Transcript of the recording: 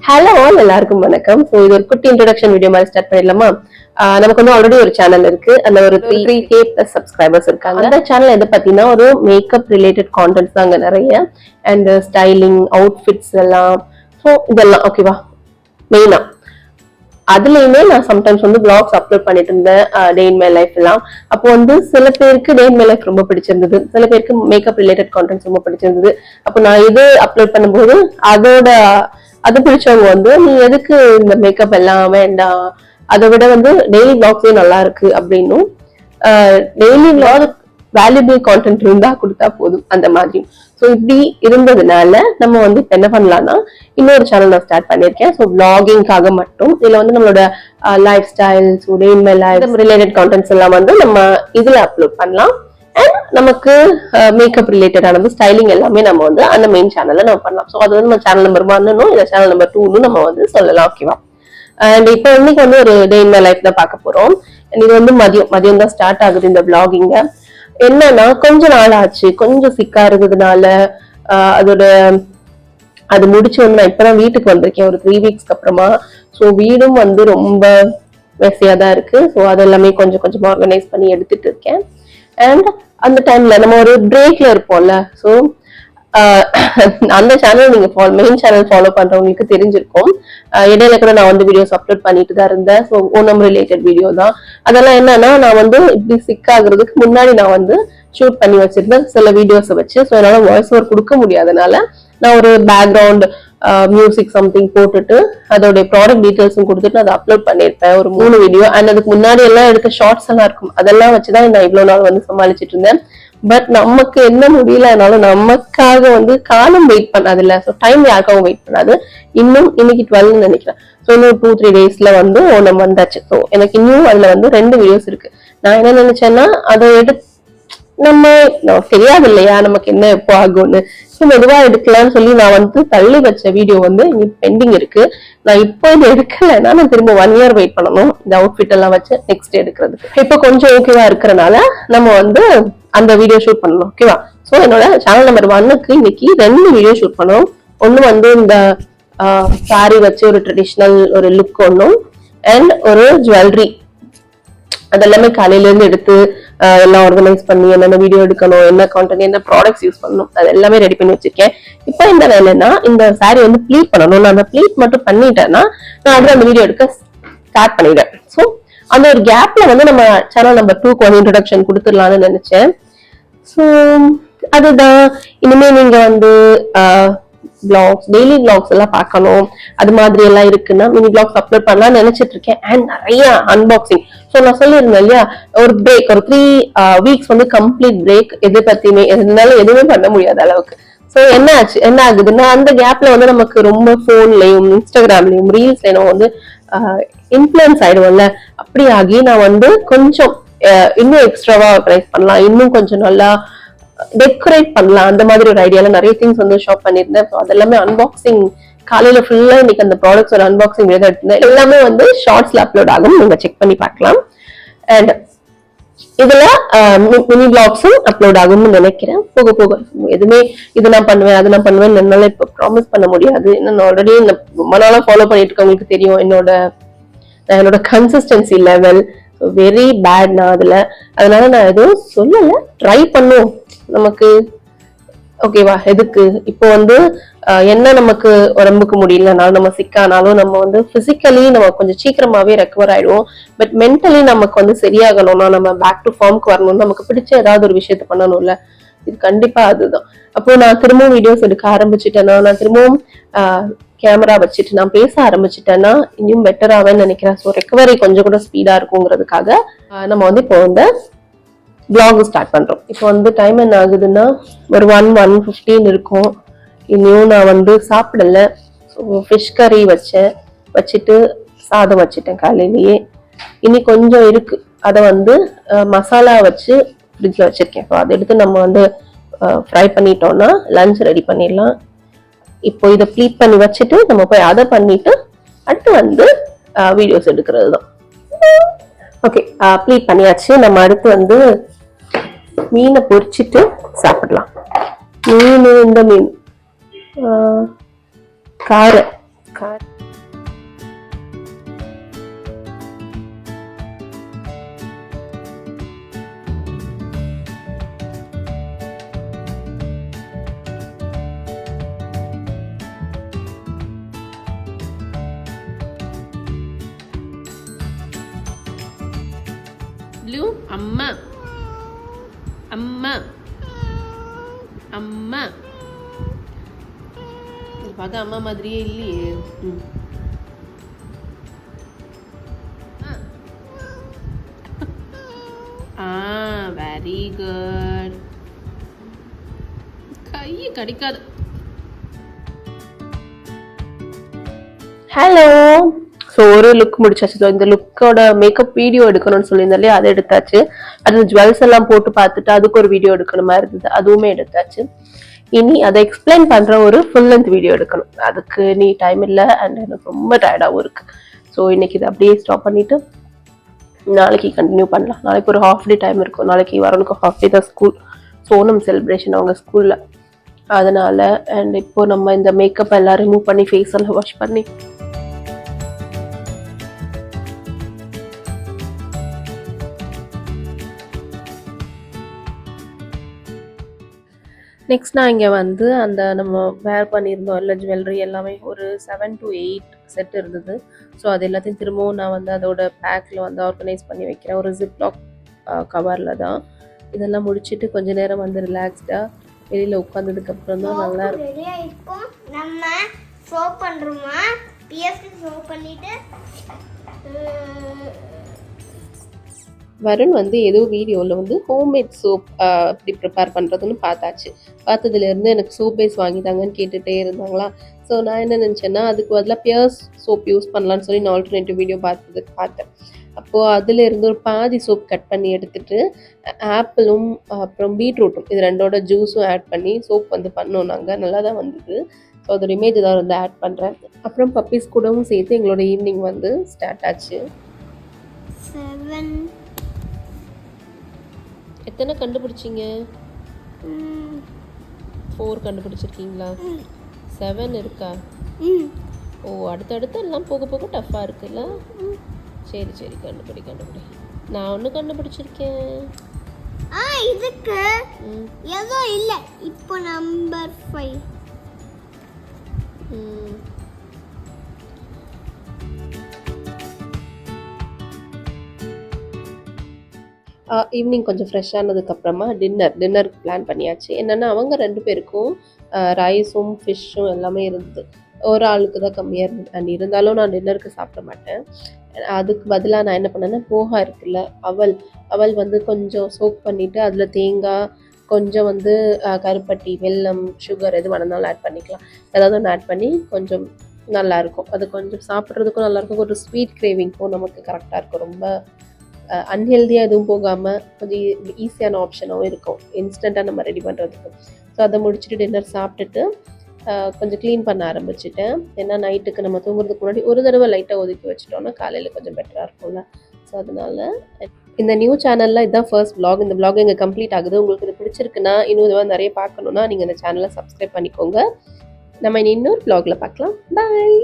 Hello எல்லாருக்கும் வணக்கம். So இது ஒரு குட்டி இன்ட்ரோடக்ஷன் வீடியோ மாதிரி ஸ்டார்ட் பண்ணிடலாமா? நமக்கு வந்து ஆல்ரெடி ஒரு சேனல் இருக்கு. அந்த ஒரு 3K பிளஸ் சப்ஸ்கிரைபர்ஸ் இருக்காங்க. அந்த சேனல் எதை பத்தினா ஒரு மேக்கப் ரிலேட்டட் கான்டென்ட்ஸ் தாங்க நிறைய. அண்ட் ஸ்டைலிங், அவுட்ஃபிட்ஸ் எல்லாம். ஸோ இதெல்லாம் ஓகேவா மெயினா. அதுலயுமே நான் சம்டைம்ஸ் வந்து பிளாக்ஸ் அப்லோட் பண்ணிட்டு இருந்தேன், டே இன் மை லைஃப் எல்லாம். அப்போ வந்து சில பேருக்கு டே இன் மை லைஃப் ரொம்ப பிடிச்சிருந்தது, சில பேருக்கு மேக்கப் ரிலேட்டட் கான்டென்ட்ஸ் ரொம்ப பிடிச்சிருந்தது. அப்போ நான் இது அப்லோட் பண்ணும்போது அது பிடிச்சவங்க வந்து நீ எதுக்கு இந்த மேக்கப் எல்லாம் வேண்டாம், அதை விட வந்து டெய்லி பிளாக்ஸே நல்லா இருக்கு அப்படின்னும், டெய்லி பிளாக் வேல்யூபிள் கான்டென்ட் இருந்தா கொடுத்தா போதும் அந்த மாதிரி. ஸோ இப்படி இருந்ததுனால நம்ம வந்து இப்ப என்ன பண்ணலாம்னா இன்னொரு சேனல் நான் ஸ்டார்ட் பண்ணியிருக்கேன். ஸோ பிளாகிங்காக மட்டும். இதுல வந்து நம்மளோட life style, day in my life related contents எல்லாம் வந்து நம்ம இதுல அப்லோட் பண்ணலாம். அண்ட் நமக்கு மேக்கப் ரிலேட்டடானது, ஸ்டைலிங் எல்லாமே நம்ம வந்து அந்த மெயின் சேனல்ல நம்ம பண்ணலாம். ஸோ அது வந்து நம்ம சேனல் நம்பர் 1 இல்ல சேனல் நம்பர் 2 நம்ம வந்து சொல்லலாம். ஓகேவா? அண்ட் இப்போ இன்னைக்கு வந்து ஒரு டே இன் மை லைஃப் தான் பார்க்க போறோம். இது வந்து மதியம் தான் ஸ்டார்ட் ஆகுது இந்த பிளாகிங்க. என்னன்னா கொஞ்ச நாள் ஆச்சு, கொஞ்சம் சிக்கா இருக்கிறதுனால அது முடிச்சு வந்து நான் இப்பதான் வீட்டுக்கு வந்திருக்கேன் ஒரு 3 வீக்ஸ்க்கு அப்புறமா. ஸோ வீடும் வந்து ரொம்ப மெஸ்ஸியா தான் இருக்கு. ஸோ அதெல்லாமே கொஞ்சம் கொஞ்சமா ஆர்கனைஸ் பண்ணி எடுத்துட்டு இருக்கேன். அண்ட் அந்த டைம்ல நம்ம ஒரு பிரேக்ல இருப்போம்ல. ஸோ அந்த சேனல் நீங்க மெயின் சேனல் ஃபாலோ பண்றவங்களுக்கு தெரிஞ்சிருக்கும். இடையில கூட நான் வந்து வீடியோஸ் அப்லோட் பண்ணிட்டு தான் இருந்தேன். ஸோ ஓணம் ரிலேட்டட் வீடியோ தான் அதெல்லாம். என்னன்னா நான் வந்து இப்படி சிக் ஆகுறதுக்கு முன்னாடி நான் வந்து ஷூட் பண்ணி வச்சிருந்தேன் சில வீடியோஸை வச்சு. ஸோ என்னால வாய்ஸ் ஓவர் கொடுக்க முடியாதனால நான் ஒரு பேக்ரவுண்ட் மியூசிக் சம்திங் போட்டுட்டு அதோடைய ப்ராடக்ட் டீடைல்ஸும் கொடுத்துட்டு அதை அப்லோட் பண்ணிருப்பேன் ஒரு 3 வீடியோ. அண்ட் அதுக்கு முன்னாடி எல்லாம் எடுத்த ஷார்ட்ஸ் எல்லாம் இருக்கும், அதெல்லாம் வச்சுதான் நான் இவ்வளவு நாள் வந்து சமாளிச்சுட்டு இருந்தேன். பட் நமக்கு என்ன முடியலனாலும் நமக்காக வந்து காலம் வெயிட் பண்ணாது இல்ல. ஸோ டைம் யாருக்காகவும் வெயிட் பண்ணாது. இன்னும் இன்னைக்கு 12 நினைக்கிறேன். ஸோ இன்னும் 2-3 டேஸ்ல வந்து ஓணம் வந்தாச்சு. ஸோ எனக்கு இன்னும் அதுல வந்து 2 வீடியோஸ் இருக்கு. நான் என்ன நினைச்சேன்னா அதை நமக்கு தெரியாது இல்லையா நமக்கு என்ன எப்போ ஆகும்னு. மெதுவா எடுக்கலாம்னு சொல்லி நான் வந்து தள்ளி வச்ச வீடியோ வந்து பெண்டிங் இருக்கு. நான் இப்போ இது எடுக்கலைன்னா நான் திரும்ப 1 இயர் வெயிட் பண்ணணும் இந்த அவுட்ஃபிட் எல்லாம் வச்சு நெக்ஸ்ட் எடுக்கிறதுக்கு. இப்போ கொஞ்சம் ஓகேவா இருக்கிறனால நம்ம வந்து அந்த வீடியோ ஷூட் பண்ணணும். ஓகேவா? ஸோ என்னோட சேனல் நம்பர் 1க்கு இன்னைக்கு 2 வீடியோ ஷூட் பண்ணோம். ஒண்ணு வந்து இந்த சாரி வச்சு ஒரு ட்ரெடிஷ்னல் ஒரு லுக் ஒன்றும், அண்ட் ஒரு ஜுவல்லரி. அதெல்லாமே காலையில இருந்து எடுத்து எல்லாம் ஆர்கனைஸ் பண்ணி என்னென்ன வீடியோ எடுக்கணும், என்ன கான்டென்ட், என்ன ப்ராடக்ட்ஸ் யூஸ் பண்ணணும், அது எல்லாமே ரெடி பண்ணி வச்சிருக்கேன். இப்போ இந்த வேலைன்னா இந்த சாரி வந்து ப்ளீட் பண்ணணும். நான் அந்த ப்ளீட் மட்டும் பண்ணிட்டேன்னா நான் அதுல அந்த வீடியோ எடுக்க ஸ்டார்ட் பண்ணிடுறேன். ஸோ அந்த ஒரு கேப்ல வந்து நம்ம சேனல் நம்பர் 2க்கு வந்து இன்ட்ரோடக்ஷன் கொடுத்துடலாம்னு நினைச்சேன். ஸோ அதுதான். இனிமே நீங்க வந்து பிளாக்ஸ், டெய்லி பிளாக்ஸ் எல்லாம் பார்க்கணும், அது மாதிரி எல்லாம் இருக்குன்னா மினி பிளாக்ஸ் அப்லோட் பண்ணலாம்னு நினைச்சிட்டு இருக்கேன். அண்ட் நிறைய அன்பாக்சிங். ஸோ நான் சொல்லியிருந்தேன் இல்லையா ஒரு பிரேக், ஒரு 3 வீக்ஸ் வந்து கம்ப்ளீட் பிரேக். எது பத்தியுமே எதுனாலும் எதுவுமே பண்ண முடியாத அளவுக்கு. ஸோ என்ன ஆகுதுன்னா அந்த கேப்ல வந்து நமக்கு ரொம்ப போன்லயும் இன்ஸ்டாகிராம்லயும் ரீல்ஸ்லயும் வந்து இன்ஃபுளுன்ஸ் ஆயிடுவோம்ல. அப்படி ஆகி நான் வந்து கொஞ்சம் இன்னும் எக்ஸ்ட்ராவா ஆர்கனைஸ் பண்ணலாம், இன்னும் கொஞ்சம் நல்லா டெக்கரேட் பண்ணலாம், அந்த மாதிரி ஒரு ஐடியால நிறைய திங்ஸ் வந்து ஷாப் பண்ணிருந்தேன். அதெல்லாமே அன்பாக்சிங் காலையில ஃபுல்லா இன்னைக்கு அந்த ப்ராடக்ட்ஸ் ஒரு அன்பாக்சிங் எடுத்திருந்தேன். எல்லாமே வந்து ஷார்ட்ஸ்ல அப்லோட் ஆகும், நீங்க செக் பண்ணி பார்க்கலாம். அண்ட் இதுல மினி பிளாக்ஸும் அப்லோட் ஆகும்னு நினைக்கிறேன். போக போக எதுவுமே இது நான் பண்ணுவேன் அது நான் பண்ணுவேன் என்னால இப்ப ப்ராமிஸ் பண்ண முடியாது. நான் ஆல்ரெடி ரொம்ப நாளா ஃபாலோ பண்ணிட்டு இருக்கவங்களுக்கு தெரியும் என்னோட கன்சிஸ்டன்சி லெவல் வெரி பேட் நான் அதுல. அதனால நான் எதுவும் சொல்லல, ட்ரை பண்ணுவோம் நமக்கு. ஓகேவா? எதுக்கு இப்போ வந்து என்ன நமக்கு உடம்புக்கு முடியலனாலும் நம்ம சிக்கானாலும் நம்ம வந்து பிசிக்கலி நம்ம கொஞ்சம் சீக்கிரமாவே ரெக்கவர் ஆயிடுவோம். பட் மென்டலி நமக்கு வந்து சரியாகணும்னா நம்ம பேக் டு ஃபார்முக்கு வரணும், நமக்கு பிடிச்ச ஏதாவது ஒரு விஷயத்த பண்ணணும்ல. இது கண்டிப்பா அதுதான். அப்போ நான் திரும்பவும் வீடியோஸ் எடுக்க ஆரம்பிச்சுட்டேன்னா, நான் திரும்பவும் கேமரா வச்சுட்டு நான் பேச ஆரம்பிச்சுட்டேன்னா இன்னும் பெட்டராவேன்னு நினைக்கிறேன். ஸோ ரெக்கவரி கொஞ்சம் கூட ஸ்பீடா இருக்குங்கிறதுக்காக நம்ம வந்து இப்போ வந்து பிளாக் ஸ்டார்ட் பண்றோம். இப்போ வந்து டைம் என்ன ஆகுதுன்னா ஒரு 1:15 இருக்கும். இன்னும் நான் வந்து சாப்பிடல. ஸோ ஃபிஷ் கறி வச்சுட்டு சாதம் வச்சுட்டேன் காலையிலேயே. இனி கொஞ்சம் இருக்கு, அதை வந்து மசாலா வச்சு ஃப்ரிட்ஜ்ல வச்சிருக்கேன். ஸோ அதை எடுத்து நம்ம வந்து ஃப்ரை பண்ணிட்டோம்னா லஞ்ச் ரெடி பண்ணிடலாம். இப்போ இதை ப்ளீட் பண்ணி வச்சுட்டு நம்ம போய் அதை பண்ணிட்டு அடுத்து வந்து வீடியோஸ் எடுக்கிறது தான். ஓகே, ப்ளீட் பண்ணியாச்சு. நம்ம அடுத்து வந்து மீனை பொரிச்சிட்டு சாப்பிடலாம். இந்த மீன் கார ப்ளூ அம்மா அம்மா அம்மா. இது பார்த்தா அம்மா மாதிரியே இல்லையே. Very good. கையை கடிக்காது. ஹலோ. ஸோ ஒரு லுக் முடிச்சாச்சு. ஸோ இந்த லுக்கோட மேக்கப் வீடியோ எடுக்கணும்னு சொல்லியிருந்தாலே அதை எடுத்தாச்சு. அது ஜுவல்ஸ் எல்லாம் போட்டு பார்த்துட்டு அதுக்கு ஒரு வீடியோ எடுக்கணுமா இருந்தது, அதுவுமே எடுத்தாச்சு. இனி அதை எக்ஸ்பிளைன் பண்ற ஒரு ஃபுல் லென்த் வீடியோ எடுக்கணும். அதுக்கு நீ டைம் இல்லை அண்ட் எனக்கு ரொம்ப டயர்டாகவும் இருக்கு. ஸோ இன்னைக்கு இதை அப்படியே ஸ்டாப் பண்ணிட்டு நாளைக்கு கண்டினியூ பண்ணலாம். நாளைக்கு ஒரு ஹாஃப் டே டைம் இருக்கும். நாளைக்கு வரவனுக்கு ஹாஃப் டே தான் ஸ்கூல். ஸோ ஓணம் செலிப்ரேஷன் அவங்க ஸ்கூலில், அதனால. அண்ட் இப்போ நம்ம இந்த மேக்கப் எல்லாம் ரிமூவ் பண்ணி ஃபேஸ் எல்லாம் வாஷ் பண்ணி நெக்ஸ்ட் நான் இங்கே வந்து அந்த நம்ம வேர் பண்ணியிருந்தோம் இல்லை ஜுவல்லரி எல்லாமே ஒரு 7 to 8 செட் இருந்தது. ஸோ அது எல்லாத்தையும் திரும்பவும் நான் வந்து அதோட பேக்கில் வந்து ஆர்கனைஸ் பண்ணி வைக்கிறேன். ஒரு ஜிப்லாக் கவரில் தான். இதெல்லாம் முடிச்சுட்டு கொஞ்ச நேரம் வந்து ரிலாக்ஸ்டாக வெளியில் உட்காந்ததுக்கப்புறம் தான் நல்லா இருக்கும். நம்ம ஷோ பண்ணுறோமா, பிஎஸ்க்கு ஷோ பண்ணிவிட்டு வருண் வந்து ஏதோ வீடியோவில் வந்து ஹோம்மேட் சோப் அப்படி ப்ரிப்பேர் பண்ணுறதுன்னு பார்த்தாச்சு. பார்த்ததுலேருந்து எனக்கு சோப் பேஸ் வாங்கிட்டாங்கன்னு கேட்டுகிட்டே இருந்தாங்களா. ஸோ நான் என்ன நினச்சேன்னா அதுக்கு பதிலாக பியர்ஸ் சோப் யூஸ் பண்ணலான்னு சொல்லி நான் ஆல்டர்னேட்டிவ் வீடியோ பார்த்தேன். அப்போது அதில் இருந்து ஒரு பாதி சோப் கட் பண்ணி எடுத்துகிட்டு ஆப்பிளும் அப்புறம் பீட்ரூட்டும் இது ரெண்டோட ஜூஸும் ஆட் பண்ணி சோப் வந்து பண்ணோம். நாங்கள் நல்லா தான் வந்தது. ஸோ அதோட இமேஜ் தான் வந்து ஆட் பண்ணுறேன். அப்புறம் பப்பீஸ் கூடவும் சேர்த்து எங்களோட ஈவினிங் வந்து ஸ்டார்ட் ஆச்சு. 7 எத்தனை கண்டுபிடிச்சிங்க? 4 கண்டுபிடிச்சிருக்கீங்களா? 7 இருக்கா? ஓ, அடுத்தடுத்து எல்லாம் போக போக டஃப்பாக இருக்குல்ல. சரி சரி, கண்டுபிடி. நான் ஒன்று கண்டுபிடிச்சிருக்கேன். இதுக்கு ஏதோ இல்லை. இப்போ நம்பர் 5. ஈவினிங் கொஞ்சம் ஃப்ரெஷ் ஆனதுக்கப்புறமா டின்னருக்கு பிளான் பண்ணியாச்சு. என்னென்னா அவங்க 2 பேருக்கும் ரைஸும் ஃபிஷ்ஷும் எல்லாமே இருந்தது. ஒரு ஆளுக்கு தான் கம்மியாக இருந்தது. அண்ட் இருந்தாலும் நான் டின்னருக்கு சாப்பிட மாட்டேன். அதுக்கு பதிலாக நான் என்ன பண்ணேன்னா போஹா இருக்குல்ல, அவல் வந்து கொஞ்சம் சோக் பண்ணிவிட்டு அதில் தேங்காய் கொஞ்சம் வந்து கருப்பட்டி, வெல்லம், சுகர் எது வேணுனாலும் ஆட் பண்ணிக்கலாம். ஏதாவது ஒன்று ஆட் பண்ணி கொஞ்சம் நல்லாயிருக்கும். அது கொஞ்சம் சாப்பிட்றதுக்கும் நல்லாயிருக்கும். ஒரு ஸ்வீட் கிரேவிங்க்கும் நமக்கு கரெக்டாக இருக்கும். ரொம்ப அன்ஹெல்தியாக எதுவும் போகாமல் கொஞ்சம் ஈஸியான ஆப்ஷனாகவும் இருக்கும் இன்ஸ்டண்ட்டாக நம்ம ரெடி பண்ணுறதுக்கு. ஸோ அதை முடிச்சுட்டு டின்னர் சாப்பிட்டுட்டு கொஞ்சம் க்ளீன் பண்ண ஆரம்பிச்சிட்டேன். ஏன்னா நைட்டுக்கு நம்ம தூங்குறதுக்கு முன்னாடி ஒரு தடவை லைட்டாக ஒதுக்கி வச்சிட்டோம்னா காலையில் கொஞ்சம் பெட்டராக இருக்கும்ல. ஸோ அதனால் இந்த நியூ சேனலில் இதுதான் ஃபர்ஸ்ட் vlog. இந்த vlog இங்கே கம்ப்ளீட் ஆகுது. உங்களுக்கு இது பிடிச்சிருக்குன்னா இன்னும் இதுவாக நிறைய பார்க்கணுன்னா நீங்கள் இந்த சேனலை சப்ஸ்கிரைப் பண்ணிக்கோங்க. நம்ம இன்னொரு vlogல பார்க்கலாம். பாய்.